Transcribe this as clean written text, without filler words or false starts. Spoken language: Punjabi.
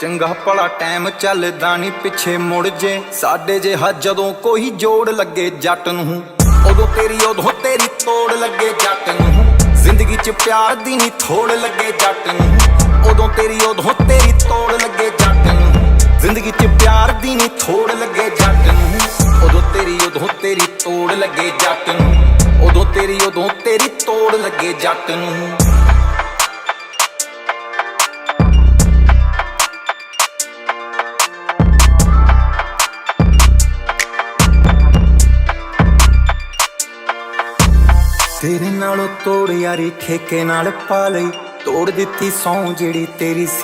ਚੰਗਾ ਭਲਾ ਟਾਈਮ ਚੱਲਦਾ ਨੀ ਪਿੱਛੇ ਮੁੜ ਜੇ ਸਾਡੇ ਜਿਹਾ ਜਦੋਂ ਕੋਈ ਜੋੜ ਲੱਗੇ ਜੱਟ ਨੂੰ ਉਦੋਂ ਤੇਰੀ ਤੋੜ ਲੱਗੇ ਜੱਟ ਨੂੰ ਜ਼ਿੰਦਗੀ 'ਚ ਪਿਆਰ ਦੀ ਨੀ ਥੋੜ ਲੱਗੇ ਜੱਟ ਨੂੰ ਉਦੋਂ ਤੇਰੀ ਤੋੜ ਲੱਗੇ ਜੱਟ ਨੂੰ ਜ਼ਿੰਦਗੀ 'ਚ ਪਿਆਰ ਦੀ ਨੀ ਥੋੜ ਲੱਗੇ ਜੱਟ ਨੂੰ ਉਦੋਂ ਤੇਰੀ ਤੋੜ ਲੱਗੇ ਜੱਟ ਨੂੰ ਉਦੋਂ ਤੇਰੀ ਤੋੜ ਲੱਗੇ ਜੱਟ ਨੂੰ। ਤੇਰੇ ਨਾਲੋਂ ਤੋੜ ਯਾਰੀ ਠੇਕੇ ਨਾਲ ਪਾ ਲਈ ਤੋੜ ਦਿੱਤੀ ਸੌਂ ਜਿਹੜੀ ਤੇਰੀ ਸੀ।